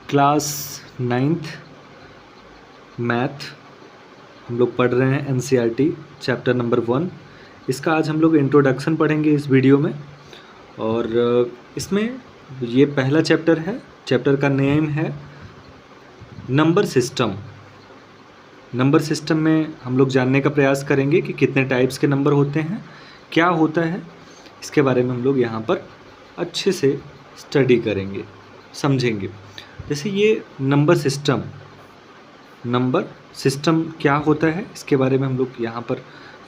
Class 9th math हम लोग पढ़ रहे हैं एनसीईआरटी चैप्टर नंबर 1। इसका आज हम लोग इंट्रोडक्शन पढ़ेंगे इस वीडियो में। और इसमें ये पहला चैप्टर है। चैप्टर का नेम है नंबर सिस्टम। नंबर सिस्टम में हम लोग जानने का प्रयास करेंगे कि कितने टाइप्स के नंबर होते हैं, क्या होता है, इसके बारे में हम लोग यहाँ पर अच्छे से स्टडी करेंगे, समझेंगे। जैसे ये नंबर सिस्टम क्या होता है इसके बारे में हम लोग यहाँ पर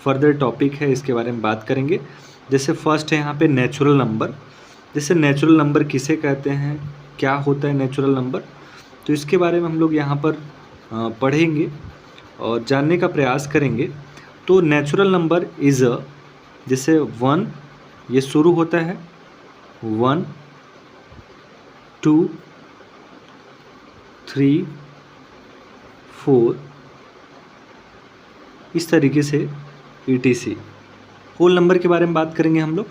फर्दर टॉपिक है, इसके बारे में बात करेंगे। जैसे फर्स्ट है यहाँ पे नेचुरल नंबर। जैसे नेचुरल नंबर किसे कहते हैं, क्या होता है नेचुरल नंबर, तो इसके बारे में हम लोग यहाँ पर पढ़ेंगे और जानने का प्रयास करेंगे। तो नेचुरल नंबर इज़ जैसे 1 ये शुरू होता है 1 2 3 4 इस तरीके से ETC। होल नंबर के बारे में बात करेंगे हम लोग।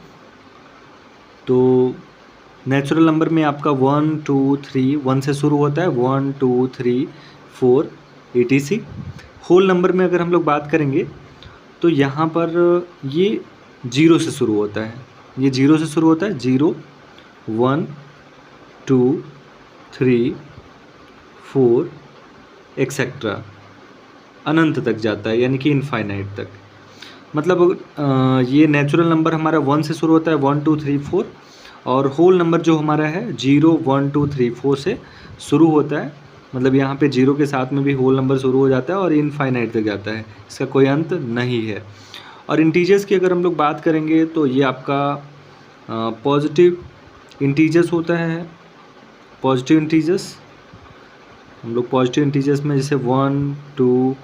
तो नेचुरल नंबर में आपका 1 2 3 1 से शुरू होता है 1 2 3 4 ETC। होल नंबर में अगर हम लोग बात करेंगे तो यहाँ पर ये 0 से शुरू होता है, ये 0 से शुरू होता है 0 1 2 3 4 एक्सेट्रा, अनंत तक जाता है, यानी कि इनफाइनाइट तक। मतलब ये नेचुरल नंबर हमारा 1 से शुरू होता है 1 2 3 4, और होल नंबर जो हमारा है 0 1 2 3 4 से शुरू होता है। मतलब यहाँ पे 0 के साथ में भी होल नंबर शुरू हो जाता है और इनफाइनाइट तक जाता है, इसका कोई अंत नहीं है। और इंटीजर्स की अगर हम लोग बात करेंगे तो ये आपका पॉजिटिव इंटीजर्स होता है। पॉजिटिव इंटीजर्स हम लोग पॉजिटिव इंटीजर्स में जैसे 1 2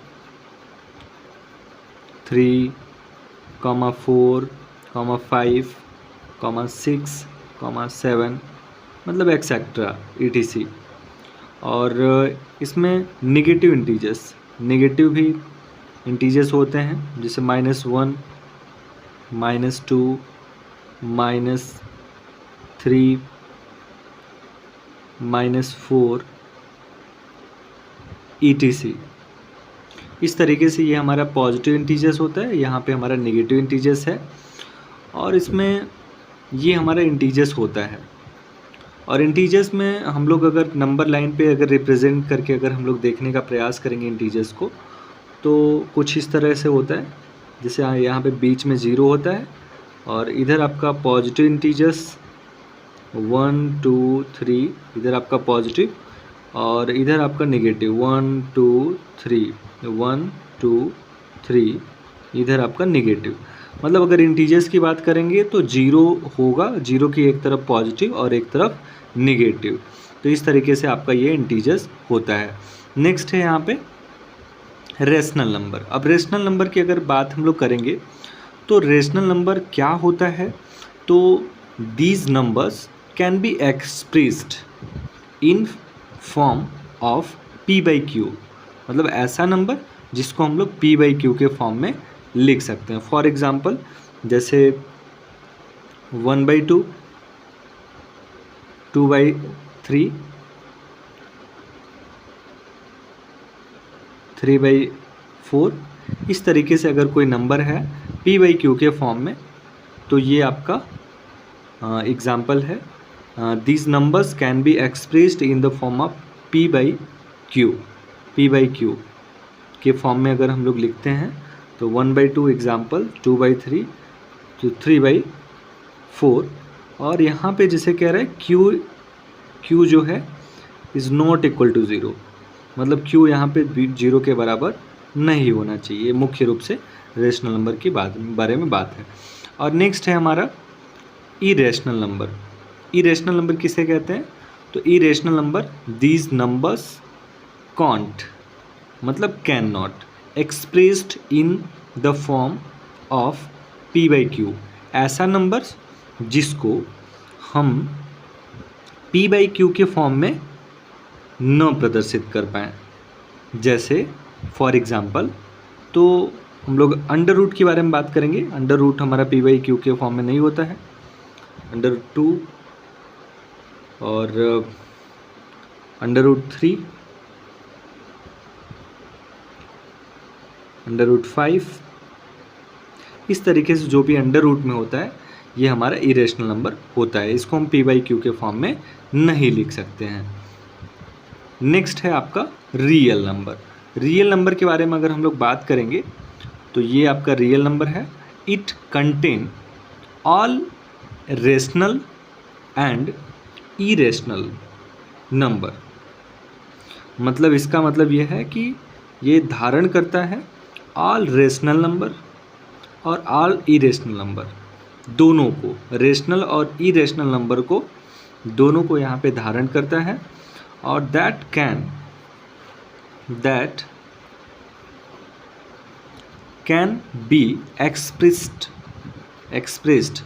3 4 5 6 7 मतलब एक्सेट्रा ETC। और इसमें नेगेटिव इंटीजर्स, नेगेटिव भी इंटीजर्स होते हैं, जैसे -1 -2 -3 -4 ETC। इस तरीके से ये हमारा पॉजिटिव इंटीजर्स होता है, यहाँ पे हमारा नेगेटिव इंटीजर्स है, और इसमें ये हमारा इंटीजर्स होता है। और इंटीजर्स में हम लोग अगर नंबर लाइन पे अगर रिप्रेजेंट करके अगर हम लोग देखने का प्रयास करेंगे इंटीजर्स को, तो कुछ इस तरह से होता है। जैसे यहाँ पे बीच में 0 होता है, और इधर आपका पॉजिटिव इंटीजर्स 1 2 3 इधर आपका पॉजिटिव, और इधर आपका नेगेटिव 1 2 3 1 2 3 इधर आपका नेगेटिव। मतलब अगर इंटीजर्स की बात करेंगे तो 0 होगा, 0 की एक तरफ पॉजिटिव और एक तरफ नेगेटिव। तो इस तरीके से आपका ये इंटीजर्स होता है। नेक्स्ट है यहाँ पे रेशनल नंबर। अब रेशनल नंबर की अगर बात हम लोग करेंगे तो रेशनल नंबर क्या होता है, तो these numbers can be expressed in form of P/Q। मतलब ऐसा नंबर जिसको हम लोग P/Q के फॉर्म में लिख सकते हैं। फॉर एग्जांपल जैसे 1/2 2/3 3/4 इस तरीके से अगर कोई नंबर है P/Q के फॉर्म में, तो ये आपका एग्जाम्पल है। These numbers can be expressed in the form of P/Q। P/Q के फॉर्म में अगर हम लोग लिखते हैं तो 1/2 एग्जाम्पल, 2/3 तो 3/4। और यहाँ पे जैसे कह रहा है Q जो है इज़ नॉट इक्वल टू 0। मतलब Q यहाँ पे 0 के बराबर नहीं होना चाहिए। मुख्य रूप से रेशनल नंबर की बारे में बात है। और नेक्स्ट है हमारा इरेशनल नंबर। इरेशनल नंबर किसे कहते हैं, तो irrational number these numbers can't मतलब can not expressed in the form of P/Q। ऐसा नंबर जिसको हम P/Q के फॉर्म में न प्रदर्शित कर पाएँ। जैसे फॉर एग्जांपल तो हम लोग अंडर रूट के बारे में बात करेंगे। अंडर रूट हमारा P/Q के फॉर्म में नहीं होता है। अंडर 2 और √3, √5, इस तरीके से जो भी अंडर रूट में होता है ये हमारा इरेशनल नंबर होता है। इसको हम p/q के फॉर्म में नहीं लिख सकते हैं। नेक्स्ट है आपका रियल नंबर। रियल नंबर के बारे में अगर हम लोग बात करेंगे तो ये आपका रियल नंबर है। It contain all rational and irrational number. मतलब इसका मतलब ये है कि ये धारण करता है ऑल रेशनल नंबर और ऑल इरेशनल नंबर, दोनों को, रेशनल और इरेशनल नंबर को, दोनों को यहाँ पे धारण करता है। और that can be expressed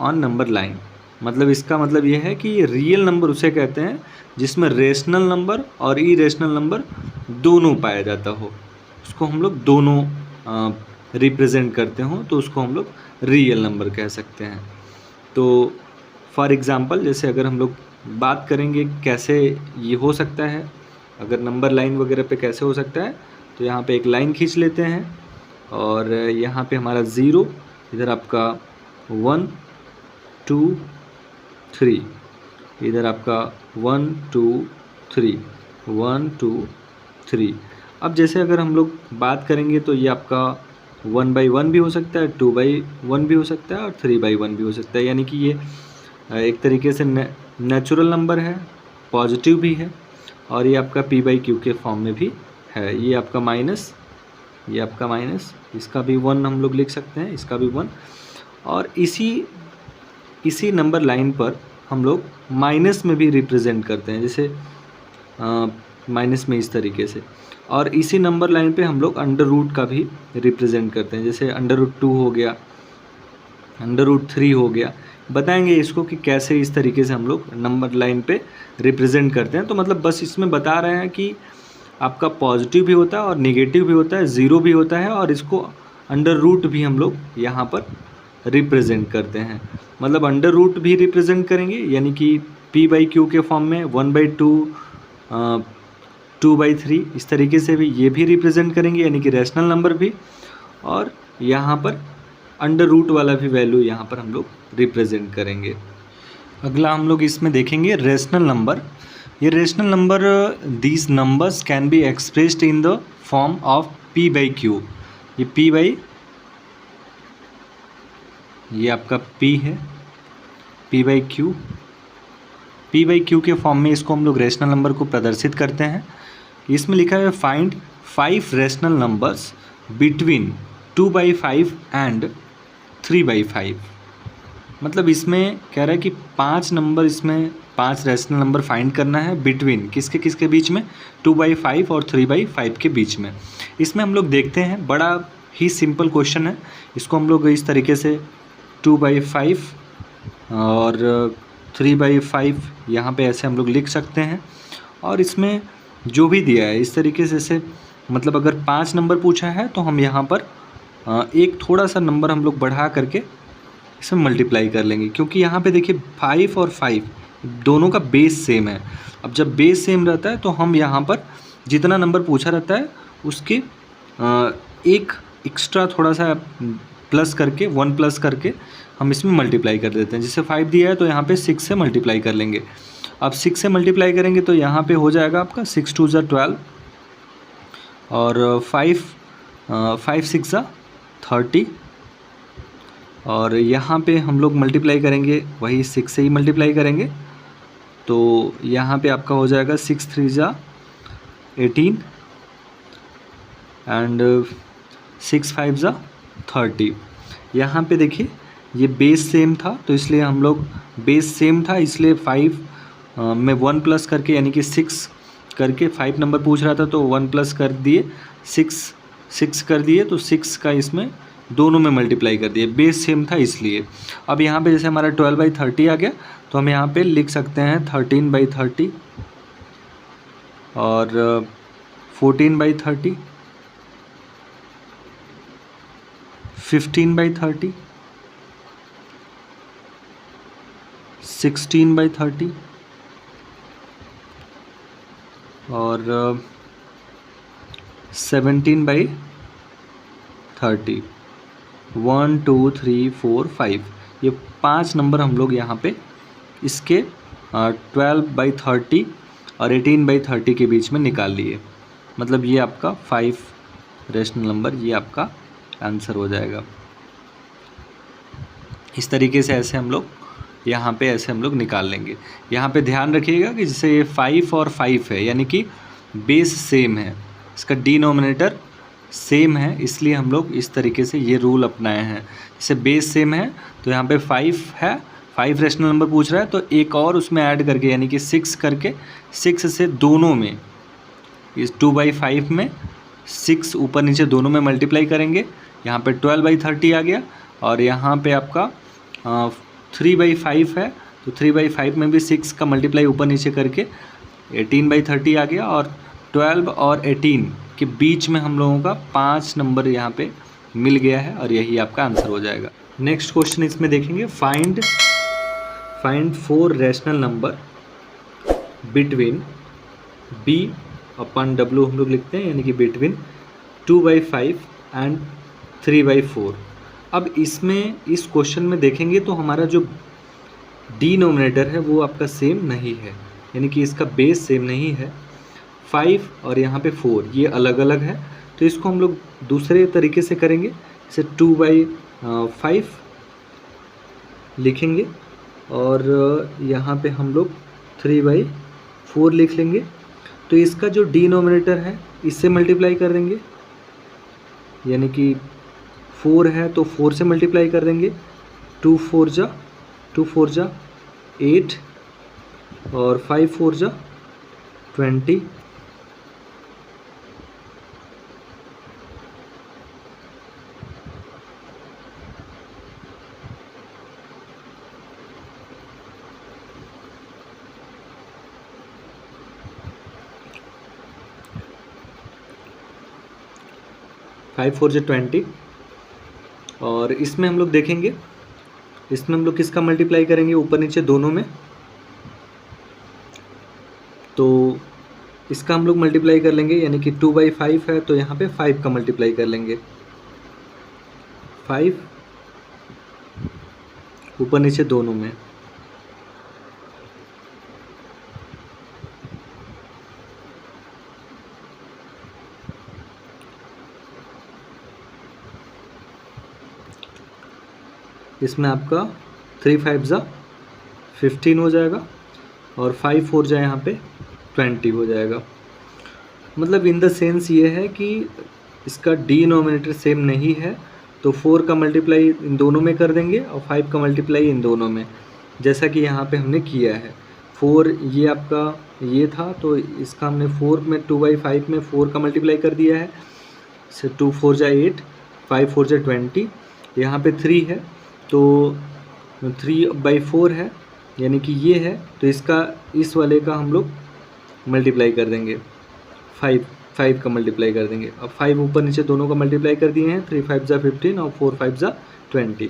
on number line. मतलब इसका मतलब ये है कि ये रियल नंबर उसे कहते हैं जिसमें रेशनल नंबर और इरेशनल नंबर दोनों पाया जाता हो, उसको हम लोग दोनों रिप्रेजेंट करते हो, तो उसको हम लोग रियल नंबर कह सकते हैं। तो फॉर एग्ज़ाम्पल जैसे अगर हम लोग बात करेंगे कैसे ये हो सकता है, अगर नंबर लाइन वगैरह पे कैसे हो सकता है, तो यहाँ पे एक लाइन खींच लेते हैं और यहाँ पे हमारा 0, इधर आपका 1 2 3, इधर आपका 1 2 3 1 2 3। अब जैसे अगर हम लोग बात करेंगे तो ये आपका 1/1 भी हो सकता है, 2/1 भी हो सकता है और 3/1 भी हो सकता है। यानी कि ये एक तरीके से नेचुरल नंबर है, पॉजिटिव भी है और ये आपका p/q के फॉर्म में भी है। ये आपका माइनस, ये आपका माइनस, इसका भी 1 हम लोग लिख सकते हैं, इसका भी 1। और इसी नंबर लाइन पर हम लोग माइनस में भी रिप्रेजेंट करते हैं, जैसे माइनस में इस तरीके से। और इसी नंबर लाइन पे हम लोग अंडर रूट का भी रिप्रेजेंट करते हैं, जैसे √2 हो गया, √3 हो गया। बताएंगे इसको कि कैसे इस तरीके से हम लोग नंबर लाइन पे रिप्रेजेंट करते हैं। तो मतलब बस इसमें बता रहे हैं कि आपका पॉजिटिव भी होता है और नेगेटिव भी होता है, ज़ीरो भी होता है, और इसको अंडर रूट भी हम लोग यहाँ पर रिप्रेजेंट करते हैं। मतलब अंडर रूट भी रिप्रेजेंट करेंगे, यानी कि p/q के फॉर्म में 1/2 2/3, इस तरीके से भी ये भी रिप्रेजेंट करेंगे, यानी कि रैशनल नंबर भी। और यहाँ पर अंडर रूट वाला भी वैल्यू यहाँ पर हम लोग रिप्रेजेंट करेंगे। अगला हम लोग इसमें देखेंगे रेशनल नंबर। ये rational number, these numbers can be expressed in the form of p/q। ये ये आपका p है, p/q के फॉर्म में इसको हम लोग रेशनल नंबर को प्रदर्शित करते हैं। इसमें लिखा है find 5 rational numbers between 2/5 and 3/5। मतलब इसमें कह रहा है कि 5 नंबर, इसमें 5 रेशनल नंबर फाइंड करना है बिटवीन किसके किसके बीच में, 2/5 और 3/5 के बीच में। इसमें हम लोग देखते हैं, बड़ा ही सिंपल क्वेश्चन है। इसको हम लोग इस तरीके से 2/5 और 3/5 यहाँ पे ऐसे हम लोग लिख सकते हैं। और इसमें जो भी दिया है इस तरीके से, जैसे मतलब अगर 5 नंबर पूछा है तो हम यहाँ पर एक थोड़ा सा नंबर हम लोग बढ़ा करके इसमें मल्टीप्लाई कर लेंगे, क्योंकि यहाँ पे देखिए 5 और 5 दोनों का बेस सेम है। अब जब बेस सेम रहता है तो हम यहाँ पर जितना नंबर पूछा रहता है उसके एक एक्स्ट्रा थोड़ा सा प्लस करके, 1 प्लस करके हम इसमें मल्टीप्लाई कर देते हैं। जैसे 5 दिया है तो यहाँ पे 6 से मल्टीप्लाई कर लेंगे। अब 6 से मल्टीप्लाई करेंगे तो यहाँ पे हो जाएगा आपका 6 2 = 12 और 5 6 = 30। और यहाँ पे हम लोग मल्टीप्लाई करेंगे, वही 6 से ही मल्टीप्लाई करेंगे, तो यहाँ पे आपका हो जाएगा 6 3 = 18 एंड 6 5 = 30। यहाँ पे देखिए ये बेस सेम था, तो इसलिए हम लोग, बेस सेम था इसलिए 5 में 1 प्लस करके, यानी कि 6 करके, 5 नंबर पूछ रहा था तो 1 प्लस कर दिए, 6 कर दिए, तो 6 का इसमें दोनों में मल्टीप्लाई कर दिए, बेस सेम था इसलिए। अब यहाँ पे जैसे हमारा 12/30 आ गया तो हम यहाँ पे लिख सकते हैं 13/30 और 14/30, 15/30, 16/30, और 17/30, 1 2 3 4 5, ये 5 नंबर हम लोग यहाँ पे इसके 12/30 और 18/30 के बीच में निकाल लिए। मतलब ये आपका 5 रेशनल नंबर, ये आपका आंसर हो जाएगा। इस तरीके से ऐसे हम लोग यहाँ पे ऐसे हम लोग निकाल लेंगे। यहाँ पे ध्यान रखिएगा कि जैसे ये 5 और 5 है, यानी कि बेस सेम है, इसका डिनोमिनेटर सेम है, इसलिए हम लोग इस तरीके से ये रूल अपनाए हैं। जैसे बेस सेम है तो यहाँ पे 5 है, 5 रेशनल नंबर पूछ रहा है, तो एक और उसमें ऐड करके यानी कि 6 करके 6 से दोनों में, इस 2/5 में 6 ऊपर नीचे दोनों में मल्टीप्लाई करेंगे। यहाँ पे 12/30 आ गया, और यहाँ पे आपका 3/5 है, तो 3/5 में भी 6 का मल्टीप्लाई ऊपर नीचे करके 18/30 आ गया, और 12 और 18 के बीच में हम लोगों का 5 नंबर यहाँ पे मिल गया है, और यही आपका आंसर हो जाएगा। नेक्स्ट क्वेश्चन इसमें देखेंगे, find 4 rational number between b अपन w हम लोग लिखते हैं, यानी कि बिटवीन 2/5 एंड 3/4। अब इसमें इस क्वेश्चन में देखेंगे तो हमारा जो डिनोमिनेटर है वो आपका सेम नहीं है, यानी कि इसका बेस सेम नहीं है। 5 और यहाँ पे 4 ये अलग अलग है, तो इसको हम लोग दूसरे तरीके से करेंगे। जैसे 2/5 लिखेंगे, और यहाँ पे हम लोग 3/4 लिख लेंगे। तो इसका जो डिनोमिनेटर है इससे मल्टीप्लाई कर देंगे, यानी कि 4 है तो 4 से मल्टीप्लाई कर देंगे। 2 4 जा 8, और 5 4 जा 20, 5 4 जा 20। और इसमें हम लोग देखेंगे, इसमें हम लोग किसका मल्टीप्लाई करेंगे, ऊपर नीचे दोनों में। तो इसका हम लोग मल्टीप्लाई कर लेंगे, यानी कि 2/5 है तो यहाँ पे 5 का मल्टीप्लाई कर लेंगे। 5 ऊपर नीचे दोनों में, इसमें आपका 3 5 जा 15 हो जाएगा, और 5 4 जा यहाँ पे 20 हो जाएगा। मतलब इन द सेंस ये है कि इसका डिनोमिनेटर सेम नहीं है, तो 4 का मल्टीप्लाई इन दोनों में कर देंगे और 5 का मल्टीप्लाई इन दोनों में, जैसा कि यहाँ पे हमने किया है। 4 ये आपका ये था, तो इसका हमने 4 में 2/5 में 4 का मल्टीप्लाई कर दिया है। से 2 4 जा 8, 5 4 जा 20, यहाँ पे 3 है तो 3/4 है, यानी कि ये है, तो इसका इस वाले का हम लोग मल्टीप्लाई कर देंगे, 5 का मल्टीप्लाई कर देंगे। अब 5 ऊपर नीचे दोनों का मल्टीप्लाई कर दिए हैं, 3 5 जा 15 और 4 5 जा 20।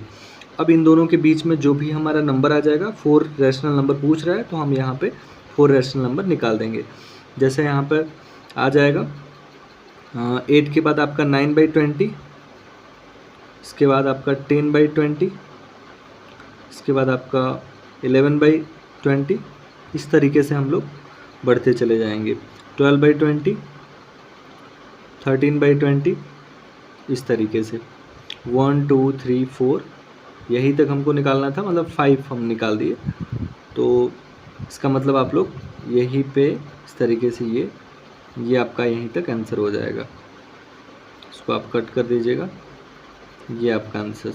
अब इन दोनों के बीच में जो भी हमारा नंबर आ जाएगा, 4 रैशनल नंबर पूछ रहा है, तो हम यहाँ पे 4 रैशनल नंबर निकाल देंगे। जैसे यहाँ पर आ जाएगा 8 के बाद आपका 9/20, इसके बाद आपका 10/20, इसके बाद आपका 11/20। इस तरीके से हम लोग बढ़ते चले जाएंगे। 12/20, 13/20, इस तरीके से 1 2 3 4 यहीं तक हमको निकालना था, मतलब 5 हम निकाल दिए। तो इसका मतलब आप लोग यहीं पे इस तरीके से ये आपका यहीं तक आंसर हो जाएगा। इसको आप कट कर दीजिएगा, ये आपका आंसर।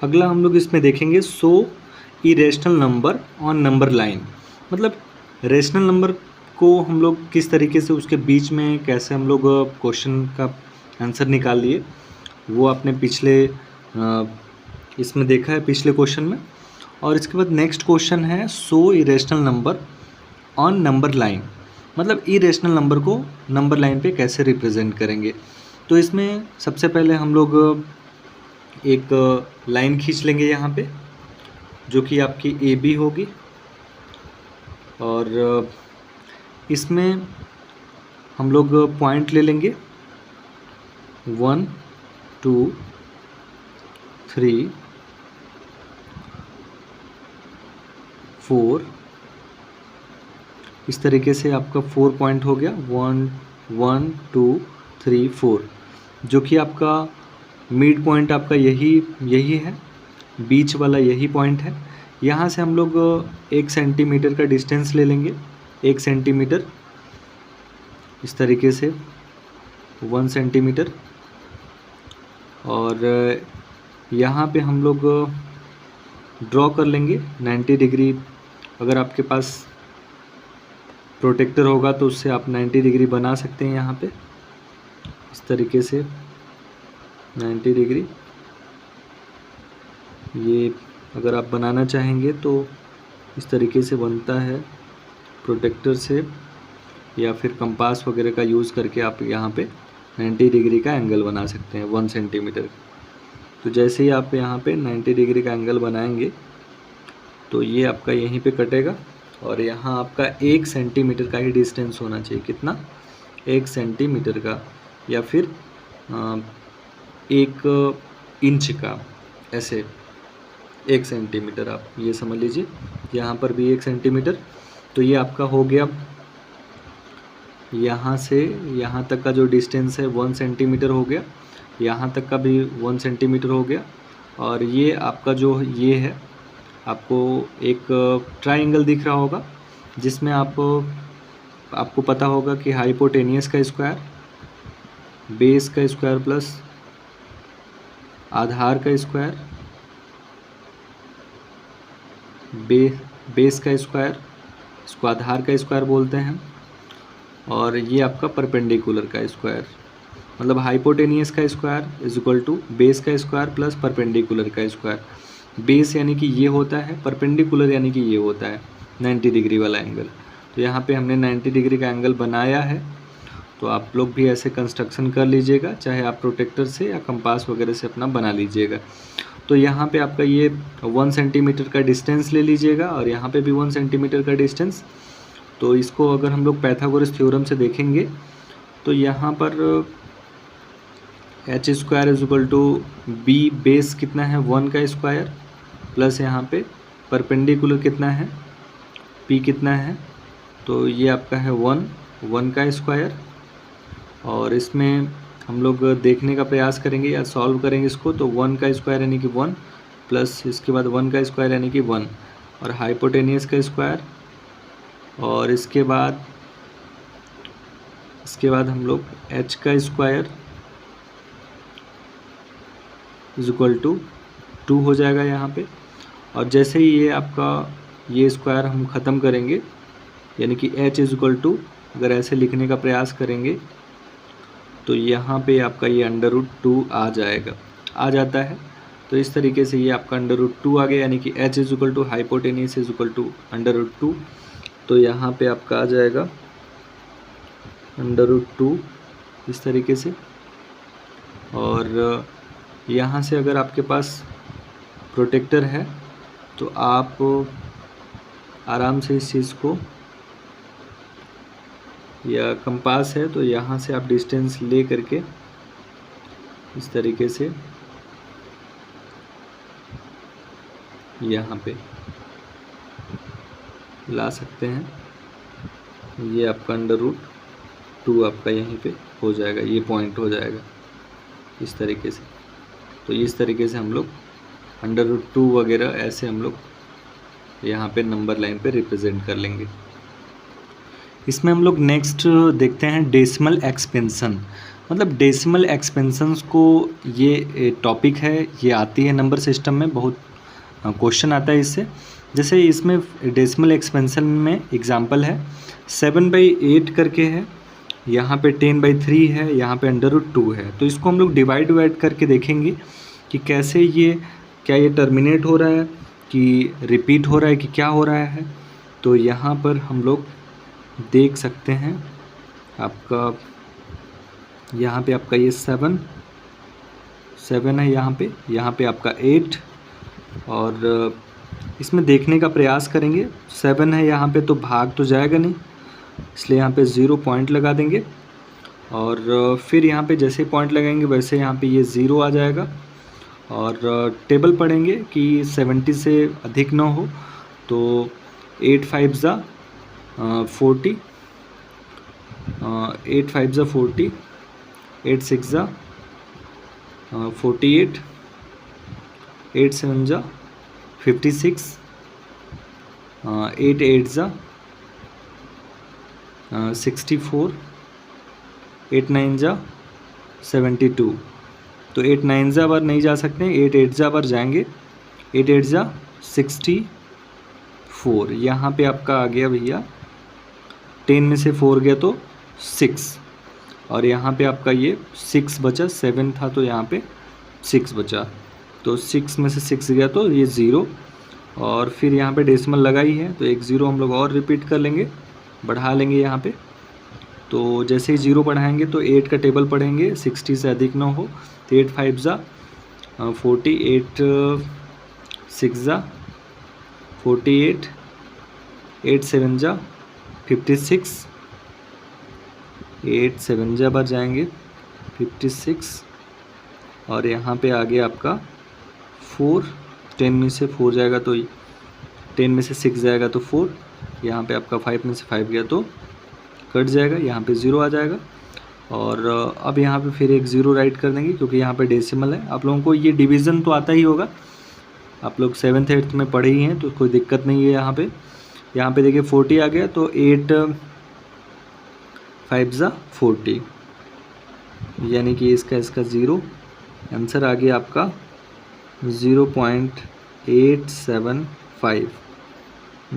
अगला हम लोग इसमें देखेंगे, so irrational number on number line. मतलब रेशनल नंबर को हम लोग किस तरीके से उसके बीच में कैसे हम लोग क्वेश्चन का आंसर निकाल लिए, वो आपने पिछले इसमें देखा है, पिछले क्वेश्चन में। और इसके बाद नेक्स्ट क्वेश्चन है, so irrational number on number line. मतलब इरेशनल नंबर को नंबर लाइन पे कैसे रिप्रेजेंट करेंगे। तो इसमें सबसे पहले हम लोग एक लाइन खींच लेंगे यहाँ पे, जो कि आपकी AB होगी, और इसमें हम लोग पॉइंट ले लेंगे 1 2 3 4, इस तरीके से आपका 4 पॉइंट हो गया, 1 1 2 3 4, जो कि आपका मिड पॉइंट आपका यही है, बीच वाला यही पॉइंट है। यहाँ से हम लोग 1 सेंटीमीटर का डिस्टेंस ले लेंगे, 1 सेंटीमीटर, इस तरीके से 1 सेंटीमीटर। और यहाँ पे हम लोग ड्रॉ कर लेंगे 90 डिग्री। अगर आपके पास प्रोटेक्टर होगा तो उससे आप 90 डिग्री बना सकते हैं। यहाँ पे इस तरीके से 90 डिग्री, ये अगर आप बनाना चाहेंगे तो इस तरीके से बनता है प्रोटेक्टर से, या फिर कंपास वगैरह का यूज़ करके आप यहाँ पे 90 डिग्री का एंगल बना सकते हैं 1 सेंटीमीटर। तो जैसे ही आप यहाँ पे 90 डिग्री का एंगल बनाएंगे तो ये आपका यहीं पे कटेगा, और यहाँ आपका 1 सेंटीमीटर का ही डिस्टेंस होना चाहिए। कितना? 1 सेंटीमीटर का, या फिर 1 इंच का, ऐसे 1 सेंटीमीटर आप ये समझ लीजिए। यहाँ पर भी 1 सेंटीमीटर। तो ये आपका हो गया, यहाँ से यहाँ तक का जो डिस्टेंस है 1 सेंटीमीटर हो गया, यहाँ तक का भी 1 सेंटीमीटर हो गया। और ये आपका जो ये है, आपको एक ट्रायंगल दिख रहा होगा जिसमें आपको पता होगा कि हाइपोटेनियस का स्क्वायर, बेस का स्क्वायर प्लस आधार का स्क्वायर, बेस का स्क्वायर, इसको आधार का स्क्वायर बोलते हैं, और ये आपका परपेंडिकुलर का स्क्वायर, मतलब हाइपोटेनियस का square is equal to base का स्क्वायर प्लस परपेंडिकुलर का स्क्वायर। बेस यानी कि ये होता है, परपेंडिकुलर यानी कि ये होता है 90 डिग्री वाला एंगल। तो यहाँ पे हमने 90 डिग्री का एंगल बनाया है। तो आप लोग भी ऐसे कंस्ट्रक्शन कर लीजिएगा, चाहे आप प्रोटेक्टर से या कंपास वगैरह से अपना बना लीजिएगा। तो यहाँ पे आपका ये 1 सेंटीमीटर का डिस्टेंस ले लीजिएगा, और यहाँ पे भी 1 सेंटीमीटर का डिस्टेंस। तो इसको अगर हम लोग पाइथागोरस थ्योरम से देखेंगे तो यहाँ पर h square is equal to b, base कितना है 1 का स्क्वायर, प्लस यहाँ पे परपेंडिकुलर कितना है पी कितना है, तो ये आपका है 1 का स्क्वायर। और इसमें हम लोग देखने का प्रयास करेंगे या सॉल्व करेंगे इसको, तो 1 का स्क्वायर यानी कि 1, प्लस इसके बाद 1 का स्क्वायर यानी कि 1, और हाइपोटेनियस का स्क्वायर, और इसके बाद हम लोग h का स्क्वायर इज इक्वल टू 2 हो जाएगा यहाँ पे। और जैसे ही ये आपका ये स्क्वायर हम ख़त्म करेंगे, यानी कि h इज इक्वल टू, अगर ऐसे लिखने का प्रयास करेंगे तो यहाँ पे आपका ये √2 आ जाता है। तो इस तरीके से ये आपका √2 आ गया, यानी कि h is equal to hypotenuse is equal to √2। तो यहाँ पे आपका आ जाएगा √2 इस तरीके से। और यहाँ से अगर आपके पास प्रोटेक्टर है तो आप आराम से इस चीज़ को, या कंपास है तो यहाँ से आप डिस्टेंस ले करके इस तरीके से यहाँ पे ला सकते हैं। ये आपका √2 आपका यहीं पे हो जाएगा, ये पॉइंट हो जाएगा इस तरीके से। तो इस तरीके से हम लोग √2 वगैरह ऐसे हम लोग यहाँ पे नंबर लाइन पे रिप्रेजेंट कर लेंगे। इसमें हम लोग नेक्स्ट देखते हैं डेसिमल एक्सपेंशन। मतलब डेसिमल एक्सपेंशंस को, ये टॉपिक है, ये आती है नंबर सिस्टम में, बहुत क्वेश्चन आता है इससे। जैसे इसमें डेसिमल एक्सपेंशन में एग्जांपल है 7/8 करके है, यहाँ पे 10/3 है, यहाँ पे √2 है। तो इसको हम लोग डिवाइड करके देखेंगे कि कैसे ये, क्या ये टर्मिनेट हो रहा है कि रिपीट हो रहा है कि क्या हो रहा है। तो यहाँ पर हम लोग देख सकते हैं, आपका यहाँ पे आपका ये 7 है, यहाँ पे आपका 8, और इसमें देखने का प्रयास करेंगे। 7 है यहाँ पे तो भाग तो जाएगा नहीं, इसलिए यहाँ पे 0 पॉइंट लगा देंगे। और फिर यहाँ पे जैसे पॉइंट लगाएंगे वैसे यहाँ पे ये 0 आ जाएगा। और टेबल पढ़ेंगे कि 70 से अधिक ना हो, तो 8 5 ज़ा 40, 8 5 ज़ा 40, 8 6 ज़ा 48, 8 7 ज़ा 56, 8 8 ज़ा 64, 8 9 ज़ा 72। तो 8 9 ज़ा बार नहीं जा सकते, 8 8 ज़ा बार जाएंगे, 8 8 ज़ा 64। यहाँ पे आपका आ गया भैया 10 में से 4 गया तो 6, और यहाँ पे आपका ये 6 बचा, 7 था तो यहाँ पे 6 बचा, तो 6 में से 6 गया तो ये 0। और फिर यहाँ पे डेसिमल लगाई है तो एक 0 हम लोग और रिपीट कर लेंगे, बढ़ा लेंगे यहाँ पे। तो जैसे ही 0 बढ़ाएंगे तो 8 का टेबल पढ़ेंगे, 60 से अधिक ना हो, तो 8 5 ज़ा 40, 8 6 ज़ा 48, 8 7 ज़ा 56, 8 7 ज़ा बार जाएंगे 56, और यहाँ पे आ गया आपका 4, 10 में से 4 जाएगा तो 10 में से 6 जाएगा तो 4, यहाँ पे आपका 5 में से 5 गया तो कट जाएगा, यहाँ पे 0 आ जाएगा। और अब यहाँ पे फिर एक 0 राइट कर देंगे क्योंकि यहाँ पे डेसिमल है। आप लोगों को ये डिवीज़न तो आता ही होगा, आप लोग 7th 8th में पढ़े ही हैं, तो कोई दिक्कत नहीं है। यहाँ पे देखिए 40 आ गया तो 8 5 ज़ा 40, यानी कि इसका 0 आंसर आ गया आपका 0.875।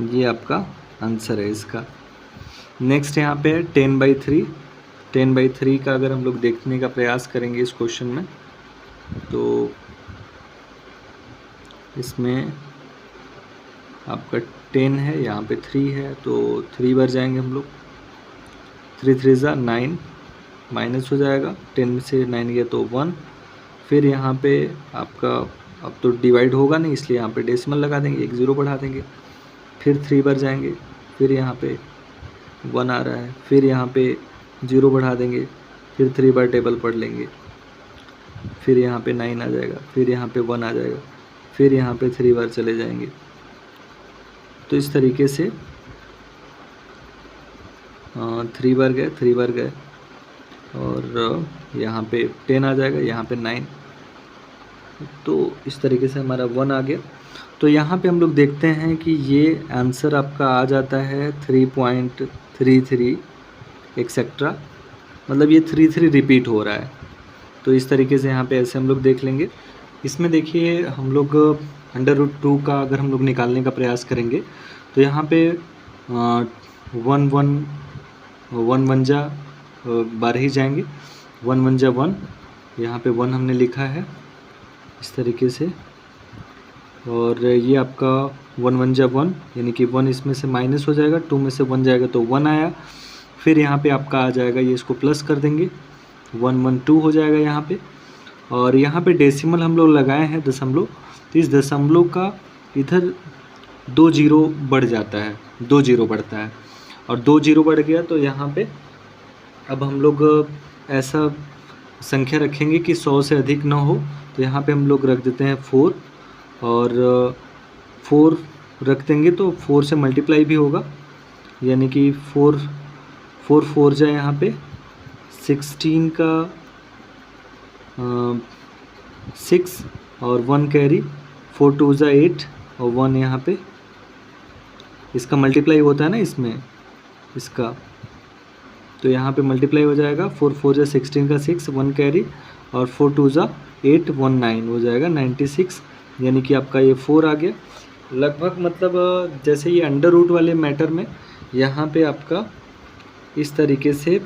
ये आपका आंसर है इसका। नेक्स्ट यहाँ पे है 10/3। 10/3 का अगर हम लोग देखने का प्रयास करेंगे इस क्वेश्चन में, तो इसमें आपका 10 है, यहाँ पे 3 है, तो 3 बार जाएंगे हम लोग, 3 3 ज़ा 9, माइनस हो जाएगा, 10 में से 9 गया तो 1। फिर यहाँ पे आपका अब तो डिवाइड होगा नहीं, इसलिए यहाँ पे डेसिमल लगा देंगे, एक 0 बढ़ा देंगे। फिर 3 बार जाएंगे, फिर यहाँ पे 1 आ रहा है, फिर यहाँ पे 0 बढ़ा देंगे, फिर 3 बार टेबल पढ़ लेंगे, फिर यहाँ पे 9 आ जाएगा, फिर यहाँ पे 1 आ जाएगा, फिर यहाँ पे 3 बार चले जाएंगे। तो इस तरीके से 3 बार गए और यहाँ पे 10 आ जाएगा, यहाँ पे 9, तो इस तरीके से हमारा 1 आ गया। तो यहाँ पे हम लोग देखते हैं कि ये आंसर आपका आ जाता है 3.33 एक्सेट्रा, मतलब ये 3 रिपीट हो रहा है। तो इस तरीके से यहाँ पे ऐसे हम लोग देख लेंगे। इसमें देखिए हम लोग √2 का अगर हम लोग निकालने का प्रयास करेंगे तो यहाँ पे 1 1 जा बार ही जाएंगे, 1 1 जा 1, यहाँ पे 1 हमने लिखा है इस तरीके से। और ये आपका 1 1 जा 1, यानी कि 1 इसमें से माइनस हो जाएगा, 2 में से 1 जाएगा तो 1 आया। फिर यहाँ पे आपका आ जाएगा, ये इसको प्लस कर देंगे, 1 1 2 हो जाएगा यहाँ पे। और यहाँ पे डेसिमल हम लोग लगाए हैं दशमलव, तो इस दशमलव का इधर 2 0 बढ़ जाता है, 2 0 बढ़ता है, और 2 0 बढ़ गया तो यहाँ पे अब हम लोग ऐसा संख्या रखेंगे कि 100 से अधिक ना हो। तो यहाँ पे हम लोग रख देते हैं 4, और 4 रख देंगे तो 4 से मल्टीप्लाई भी होगा, यानी कि 4 4 जाए यहाँ पे 16 का 6 और 1 कैरी, 4 2 जा 8 और 1 यहाँ पे इसका मल्टीप्लाई होता है ना इसमें इसका, तो यहाँ पे मल्टीप्लाई हो जाएगा, 4 4 जा 16 का 6, 1 कैरी और 4 2 जा 8, 1 9 हो जाएगा 96, यानी कि आपका ये 4 आ गया लगभग। मतलब जैसे ये √2 वाले मैटर में यहाँ पे आपका इस तरीके से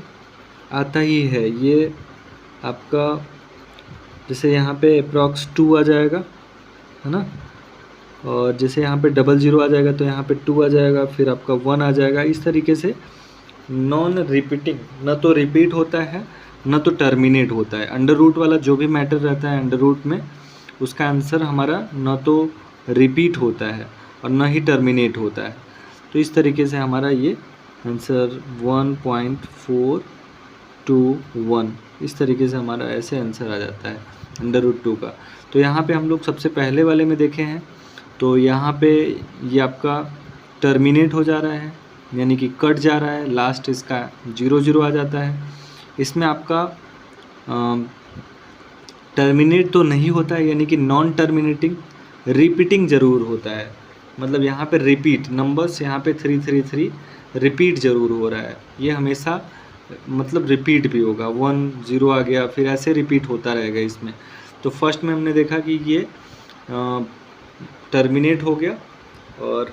आता ही है, ये आपका जैसे यहाँ पे अप्रॉक्स 2 आ जाएगा, है ना, और जैसे यहाँ पे 00 आ जाएगा तो यहाँ पे 2 आ जाएगा, फिर आपका 1 आ जाएगा। इस तरीके से नॉन रिपीटिंग, न तो रिपीट होता है न तो टर्मिनेट होता है। √2 वाला जो भी मैटर रहता है √2 में, उसका आंसर हमारा न तो रिपीट होता है और न ही टर्मिनेट होता है। तो इस तरीके से हमारा ये आंसर 1.421, इस तरीके से हमारा ऐसे आंसर आ जाता है √2 का। तो यहाँ पे हम लोग सबसे पहले वाले में देखे हैं, तो यहाँ पे ये आपका टर्मिनेट हो जा रहा है, यानी कि कट जा रहा है, लास्ट इसका 0 आ जाता है। इसमें आपका टर्मिनेट तो नहीं होता है, यानी कि नॉन टर्मिनेटिंग, रिपीटिंग ज़रूर होता है। मतलब यहाँ पे रिपीट नंबर्स, यहाँ पे 333 रिपीट ज़रूर हो रहा है, ये हमेशा मतलब रिपीट भी होगा, 1 0 आ गया, फिर ऐसे रिपीट होता रहेगा इसमें। तो फर्स्ट में हमने देखा कि ये टर्मिनेट हो गया और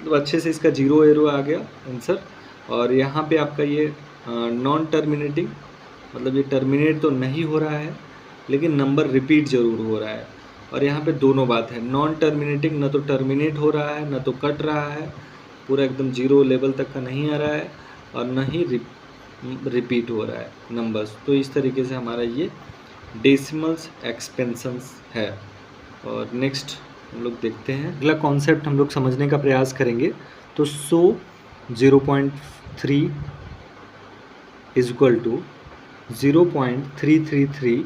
मतलब अच्छे से इसका 0 एरो आ गया आंसर। और यहाँ पे आपका ये नॉन टर्मिनेटिंग, मतलब ये टर्मिनेट तो नहीं हो रहा है लेकिन नंबर रिपीट ज़रूर हो रहा है। और यहाँ पे दोनों बात है, नॉन टर्मिनेटिंग न तो टर्मिनेट हो रहा है न तो कट रहा है, पूरा एकदम 0 लेवल तक का नहीं आ रहा है, और न ही रिपीट हो रहा है नंबर्स। तो इस तरीके से हमारा ये डेसिमल्स एक्सपेंशंस है। और नेक्स्ट हम लोग देखते हैं अगला कॉन्सेप्ट हम लोग समझने का प्रयास करेंगे। तो 0.3 is equal to 0.333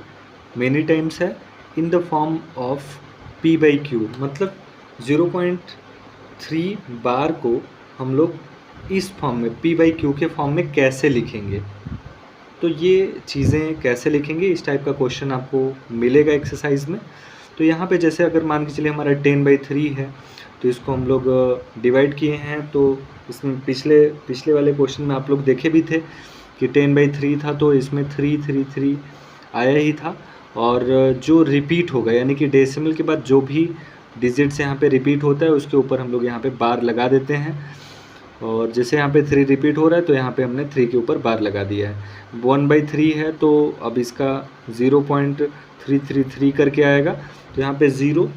many times है in the form of p/q। मतलब 0.3 बार को हम लोग इस फॉर्म में p/q के फॉर्म में कैसे लिखेंगे। तो ये चीज़ें कैसे लिखेंगे, इस टाइप का क्वेश्चन आपको मिलेगा एक्सरसाइज में। तो यहाँ पे जैसे अगर मान के चलिए हमारा 10/3 है, तो इसको हम लोग डिवाइड किए हैं। तो इसमें पिछले वाले क्वेश्चन में आप लोग देखे भी थे कि 10/3 था, तो इसमें 333 आया ही था। और जो रिपीट होगा, यानी कि डेसिमल के बाद जो भी डिजिट्स यहाँ पे रिपीट होता है उसके ऊपर हम लोग यहाँ पे बार लगा देते हैं। और जैसे यहाँ पे 3 रिपीट हो रहा है तो यहाँ पे हमने 3 के ऊपर बार लगा दिया है। 1/3 है तो अब इसका 0.333 करके आएगा, तो यहाँ पे 0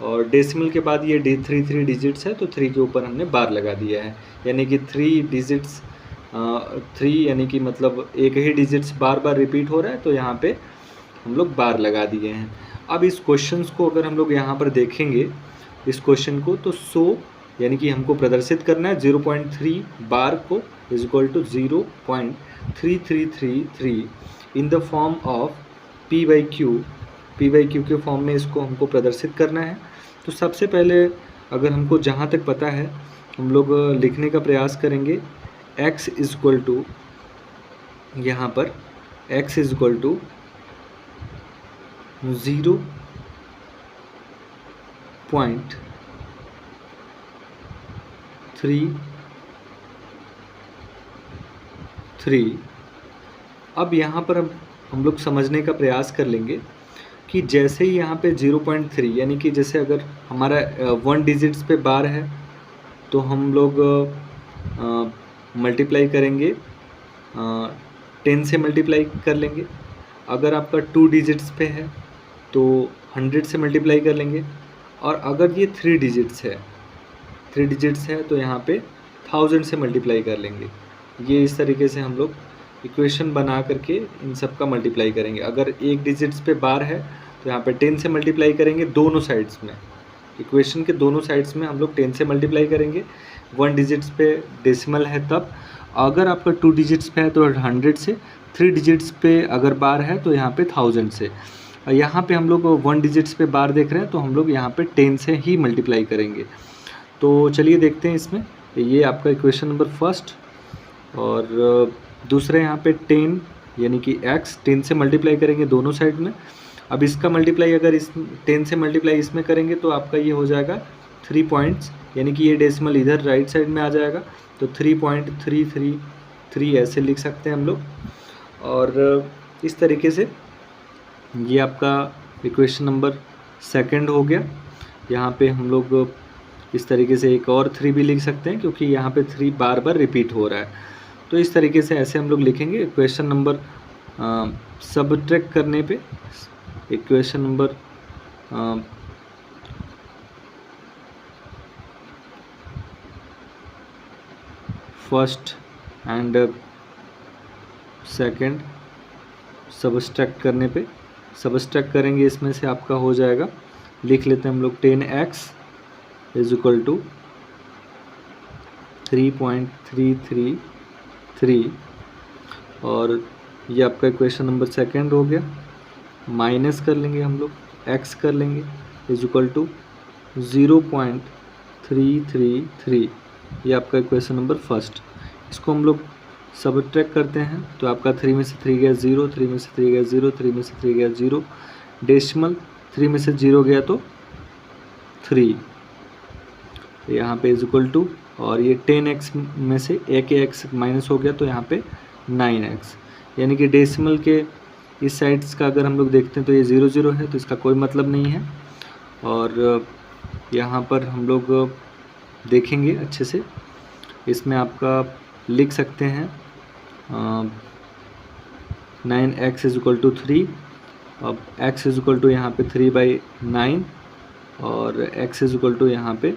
और डेसिमल के बाद ये 3 डिजिट्स है, तो 3 के ऊपर हमने बार लगा दिया है। यानी कि 3 डिजिट्स 3 यानी कि मतलब एक ही डिजिट्स बार बार रिपीट हो रहा है, तो यहाँ पे हम लोग बार लगा दिए हैं। अब इस क्वेश्चन को अगर हम लोग यहाँ पर देखेंगे इस क्वेश्चन को, तो 100 यानी कि हमको प्रदर्शित करना है 0.3 बार को is equal to 0.3333 in the form of p/q के फॉर्म में इसको हमको प्रदर्शित करना है। तो सबसे पहले अगर हमको जहाँ तक पता है हम लोग लिखने का प्रयास करेंगे x इज इक्वल टू, यहाँ पर x इज इक्वल टू 0.33। अब यहाँ पर हम लोग समझने का प्रयास कर लेंगे कि जैसे ही यहाँ पे 0.3 यानी कि जैसे अगर हमारा 1 डिजिट्स पे बार है तो हम लोग मल्टीप्लाई करेंगे 10 से मल्टीप्लाई कर लेंगे। अगर आपका 2 डिजिट्स पे है तो 100 से मल्टीप्लाई कर लेंगे। और अगर ये 3 डिजिट्स है तो यहाँ पे 1000 से मल्टीप्लाई कर लेंगे। ये इस तरीके से हम लोग इक्वेशन बना करके इन सब का मल्टीप्लाई करेंगे। अगर 1 डिजिट्स पे बार है तो यहाँ पे 10 से मल्टीप्लाई करेंगे दोनों साइड्स में, इक्वेशन के दोनों साइड्स में हम लोग 10 से मल्टीप्लाई करेंगे। 1 डिजिट्स पे डेसिमल है तब। अगर आपका 2 डिजिट्स पे है तो 100 से, 3 डिजिट्स पे अगर बार है तो यहाँ पे 1000 से। और यहाँ पे हम लोग 1 डिजिट्स पे बार देख रहे हैं तो हम लोग यहाँ पे 10 से ही मल्टीप्लाई करेंगे। तो चलिए देखते हैं इसमें, ये आपका इक्वेशन नंबर फर्स्ट। और दूसरे यहाँ पे 10 यानी कि x 10 से मल्टीप्लाई करेंगे दोनों साइड में। अब इसका मल्टीप्लाई अगर इस 10 से मल्टीप्लाई इसमें करेंगे तो आपका ये हो जाएगा 3 पॉइंट्स, यानी कि ये डेसिमल इधर राइट साइड में आ जाएगा, तो 3.333 ऐसे लिख सकते हैं हम लोग। और इस तरीके से ये आपका इक्वेशन नंबर सेकंड हो गया। यहाँ पे हम लोग इस तरीके से एक और 3 भी लिख सकते हैं क्योंकि यहाँ पे 3 बार बार रिपीट हो रहा है। तो इस तरीके से ऐसे हम लोग लिखेंगे। इक्वेशन नंबर सबट्रैक्ट करने पे equation number first and second subtract करने पे, सबट्रैक्ट करेंगे इसमें से आपका हो जाएगा, लिख लेते हैं हम लोग 10x इज इक्वल टू 3.333 और ये आपका इक्वेशन नंबर सेकंड हो गया। माइनस कर लेंगे हम लोग, x कर लेंगे इज इक्वल टू 0.333, ये आपका इक्वेशन नंबर फर्स्ट। इसको हम लोग सबट्रैक्ट करते हैं तो आपका 3 में से 3 गया 0, 3 में से 3 गया 0, 3 में से 3 गया 0, डेसिमल 3 में से 0 गया तो 3, यहाँ पे इज इक्वल टू, और ये 10x में से एक x माइनस हो गया तो यहाँ पे 9x, यानी कि डेसिमल के इस साइड्स का अगर हम लोग देखते हैं तो ये 0 0 है तो इसका कोई मतलब नहीं है। और यहाँ पर हम लोग देखेंगे अच्छे से, इसमें आपका लिख सकते हैं 9x इज इक्वल टू 3, अब x इज इक्वल टू यहाँ पे 3/9 और x इज इक्वल टू यहाँ पे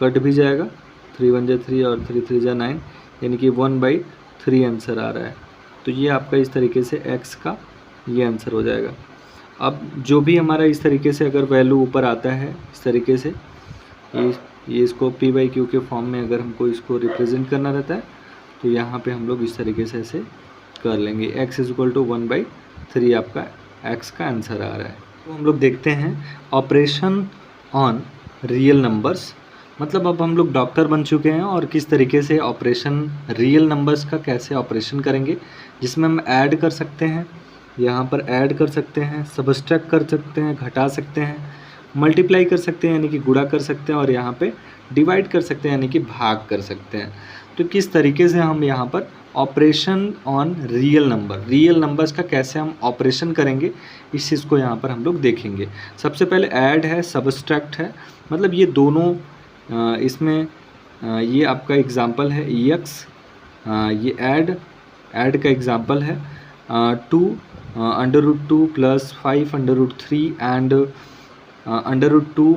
कट भी जाएगा, 3 1 जा 3 और 3 3 जा 9, यानी कि 1/3 आंसर आ रहा है। तो ये आपका इस तरीके से x का ये आंसर हो जाएगा। अब जो भी हमारा इस तरीके से अगर वैल्यू ऊपर आता है इस तरीके से, ये इसको p/q के फॉर्म में अगर हमको इसको रिप्रेजेंट करना रहता है तो यहाँ पे हम लोग इस तरीके से ऐसे कर लेंगे, x इज इक्वल टू 1/3 आपका x का आंसर आ रहा है। तो हम लोग देखते हैं ऑपरेशन ऑन रियल नंबर्स, मतलब अब हम लोग डॉक्टर बन चुके हैं और किस तरीके से ऑपरेशन रियल नंबर्स का कैसे ऑपरेशन करेंगे, जिसमें हम ऐड कर सकते हैं, यहाँ पर ऐड कर सकते हैं, सबट्रैक्ट कर सकते हैं, घटा सकते हैं, मल्टीप्लाई कर सकते हैं यानी कि गुणा कर सकते हैं, और यहाँ पे डिवाइड कर सकते हैं यानी कि भाग कर सकते हैं। तो किस तरीके से हम यहाँ पर ऑपरेशन ऑन रियल नंबर्स का कैसे हम ऑपरेशन करेंगे, इस चीज़ को यहाँ पर हम लोग देखेंगे। सबसे पहले ऐड है, सबट्रैक्ट है, मतलब ये दोनों इसमें ये आपका एग्जाम्पल है ex, ये ऐड का एग्जाम्पल है 2 √2 + 5 √3 एंड √2 -